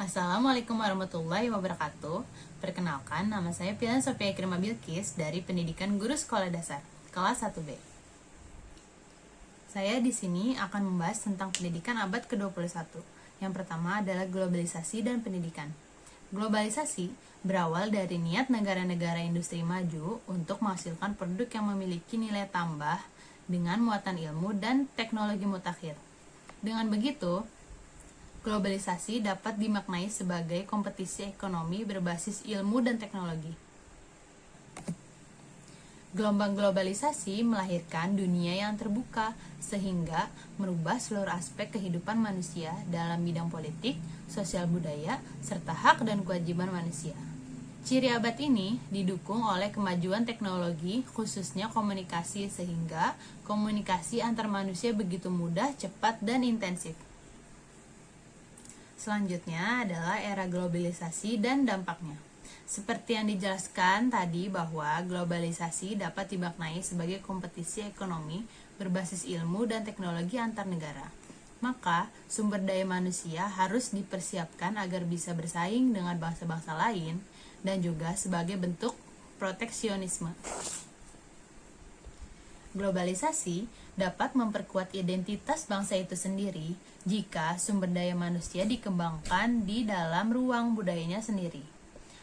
Assalamualaikum warahmatullahi wabarakatuh. Perkenalkan, nama saya Pilan Sofia Kirma Bilkis dari Pendidikan Guru Sekolah Dasar, kelas 1B. Saya di sini akan membahas tentang pendidikan abad ke-21. Yang pertama adalah globalisasi dan pendidikan. Globalisasi berawal dari niat negara-negara industri maju untuk menghasilkan produk yang memiliki nilai tambah dengan muatan ilmu dan teknologi mutakhir. Dengan begitu, globalisasi dapat dimaknai sebagai kompetisi ekonomi berbasis ilmu dan teknologi. Gelombang globalisasi melahirkan dunia yang terbuka sehingga merubah seluruh aspek kehidupan manusia dalam bidang politik, sosial budaya, serta hak dan kewajiban manusia. Ciri abad ini didukung oleh kemajuan teknologi, khususnya komunikasi, sehingga komunikasi antar manusia begitu mudah, cepat, dan intensif. Selanjutnya adalah era globalisasi dan dampaknya. Seperti yang dijelaskan tadi bahwa globalisasi dapat dimaknai sebagai kompetisi ekonomi berbasis ilmu dan teknologi antar negara. Maka, sumber daya manusia harus dipersiapkan agar bisa bersaing dengan bangsa-bangsa lain dan juga sebagai bentuk proteksionisme. Globalisasi dapat memperkuat identitas bangsa itu sendiri jika sumber daya manusia dikembangkan di dalam ruang budayanya sendiri.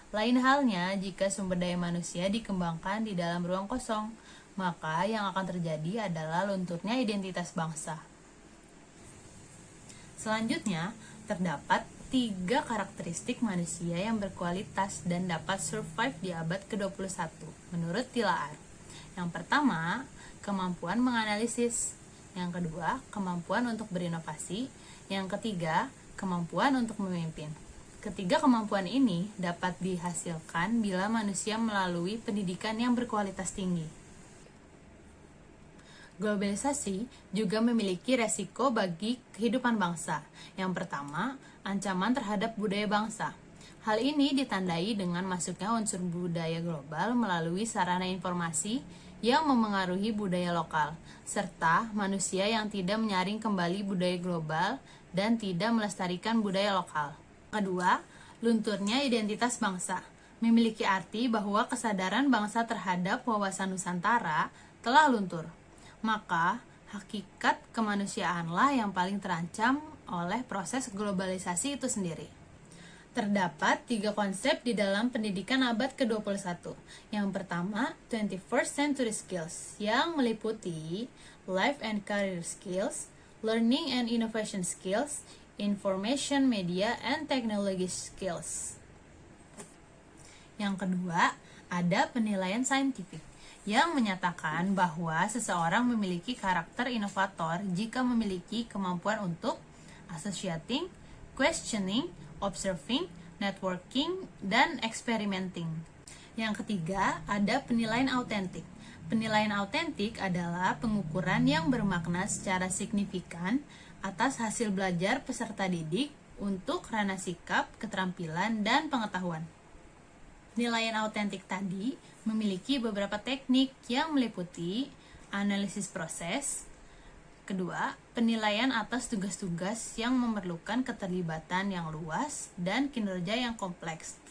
Lain halnya jika sumber daya manusia dikembangkan di dalam ruang kosong, maka yang akan terjadi adalah lunturnya identitas bangsa. Selanjutnya, terdapat 3 karakteristik manusia yang berkualitas dan dapat survive di abad ke-21 menurut Tilaar. Yang pertama, kemampuan menganalisis. Yang kedua, kemampuan untuk berinovasi. Yang ketiga, kemampuan untuk memimpin. Ketiga kemampuan ini dapat dihasilkan bila manusia melalui pendidikan yang berkualitas tinggi. Globalisasi juga memiliki resiko bagi kehidupan bangsa. Yang pertama, ancaman terhadap budaya bangsa. Hal ini ditandai dengan masuknya unsur budaya global melalui sarana informasi yang memengaruhi budaya lokal, serta manusia yang tidak menyaring kembali budaya global dan tidak melestarikan budaya lokal. Kedua, lunturnya identitas bangsa. Memiliki arti bahwa kesadaran bangsa terhadap wawasan Nusantara telah luntur. Maka, hakikat kemanusiaanlah yang paling terancam oleh proses globalisasi itu sendiri. Terdapat 3 konsep di dalam pendidikan abad ke-21. Yang pertama, 21st century skills, yang meliputi life and career skills, learning and innovation skills, information media and technology skills. Yang kedua, ada penilaian saintifik, yang menyatakan bahwa seseorang memiliki karakter inovator jika memiliki kemampuan untuk associating, questioning, observing, networking, dan experimenting. Yang ketiga, ada penilaian autentik. Penilaian autentik adalah pengukuran yang bermakna secara signifikan atas hasil belajar peserta didik untuk ranah sikap, keterampilan, dan pengetahuan. Penilaian autentik tadi memiliki beberapa teknik yang meliputi analisis proses. Kedua, penilaian atas tugas-tugas yang memerlukan keterlibatan yang luas dan kinerja yang kompleks.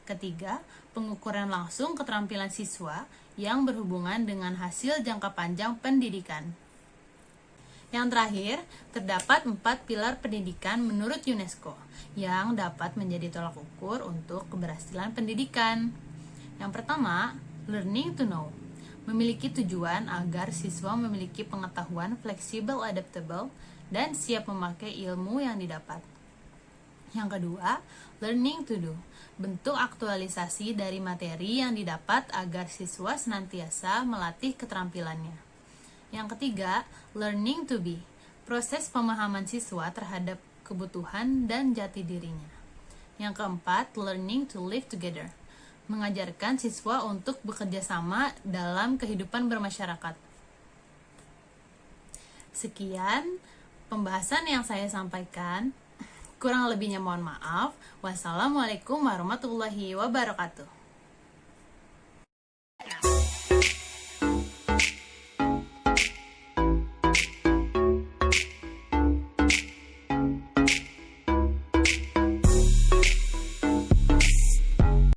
Ketiga, pengukuran langsung keterampilan siswa yang berhubungan dengan hasil jangka panjang pendidikan. Yang terakhir, terdapat 4 pilar pendidikan menurut UNESCO yang dapat menjadi tolak ukur untuk keberhasilan pendidikan. Yang pertama, learning to know. Memiliki tujuan agar siswa memiliki pengetahuan fleksibel, adaptable, dan siap memakai ilmu yang didapat. Yang kedua, learning to do. Bentuk aktualisasi dari materi yang didapat agar siswa senantiasa melatih keterampilannya. Yang ketiga, learning to be. Proses pemahaman siswa terhadap kebutuhan dan jati dirinya. Yang keempat, learning to live together. Mengajarkan siswa untuk bekerja sama dalam kehidupan bermasyarakat. Sekian pembahasan yang saya sampaikan. Kurang lebihnya mohon maaf. Wassalamualaikum warahmatullahi wabarakatuh.